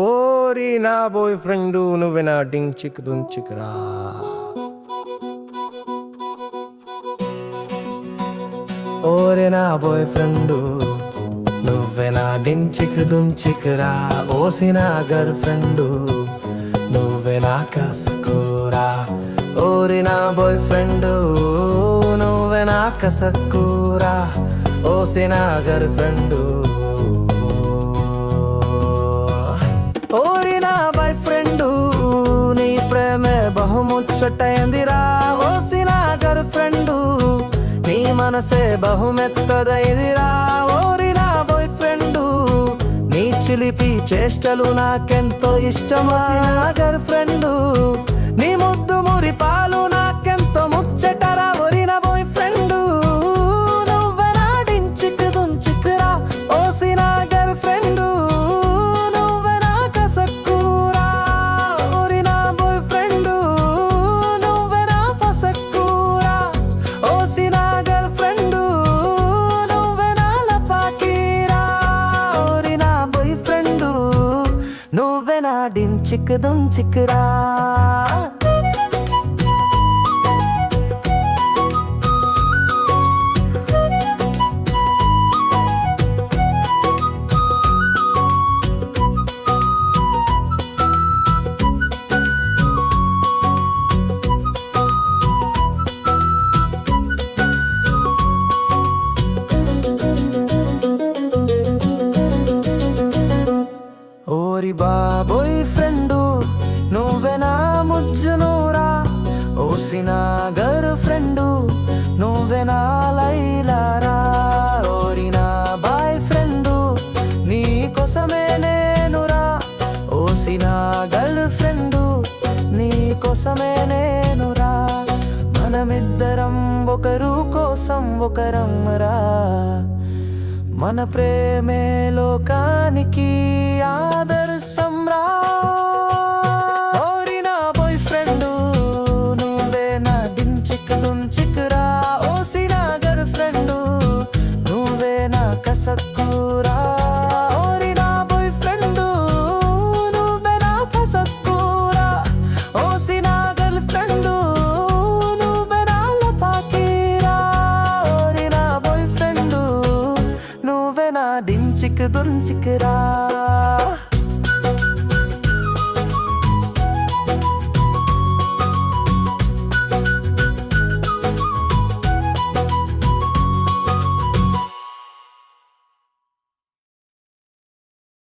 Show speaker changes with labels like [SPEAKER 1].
[SPEAKER 1] ఓరి నా bye friend నువ్వే నా డింగ్ చిక్ దున్ చిక్రా. ఓరే నా బాయ్ ఫ్రెండు నువ్వే నా డింగ్ చిక్ దున్ చిక్రా. ఓసి నా గర్ల్ ఫ్రెండు నువ్వే నా కసుకోరా. ఓరి నా బాయ్ ఫ్రెండు నువ్వే నా కసక్కురా. ఓసి నా గర్ల్ ఫ్రెండు. ఓరి నా బాయ్ ఫ్రెండు నీ ప్రేమే బహుముచ్చటైందిరా. ఓసి నా గర్ల్ ఫ్రెండు నీ మనసే బహుమెత్తదైదిరా. ఓరి నా బాయ్ ఫ్రెండు నీ చిలిపి చేష్టలు నాకెంతో ఇష్టమా. గర్ల్ ఫ్రెండు నీ ముద్దు మురి పాలు నాకెంతో ముచ్చటరా. ఓరి నా బాయ్ ఫ్రెండు నువ్వే నా డించిక్ దుంచిక్రా. ఓసి నా గర్ల్ ఫ్రెండు నువ్వే నా కసక్కురా. ఓరి నా బాయ్ ఫ్రెండు నువ్వే నా పసక్కురా. ఓసి నా గర్ల్ ఫ్రెండు నువ్వే నా లపాకీరా. ఓరి నా బాయ్ ఫ్రెండు నువ్వే నా డించిక్ దుంచిక్రా. ఓరి బాబోయ్ ఫ్రెండు నువ్వే నా ముజ్జునూరా. ఓసి నా గర్ల్ ఫ్రెండు నువ్వే నా లైలారా. ఓరి నా బాయ్ ఫ్రెండు నీ కోసమే నేనురా. ఓసి నా గర్ల్ ఫ్రెండు నీ కోసమే నేనురా. మనమిద్దరం ఒకరు కోసం ఒకరమ్మరా. మన ప్రేమే లోకానికి ఆదర్శం రా. ఓరి నా బాయ్ ఫ్రెండు నువ్వే నా డించిక్ దుంచిక్రా. ఓసి నా గర్ల్ ఫ్రెండు నువ్వే నా కసక్కురా. ఓరి నా బాయ్ ఫ్రెండు నువ్వే నా పసక్కురా. ఓసి నా గర్ల్ ఫ్రెండు నువ్వే నా లపాకీరా. ఓరి నా బాయ్ ఫ్రెండు నువ్వే నా డించిక్ దుంచిక్రా.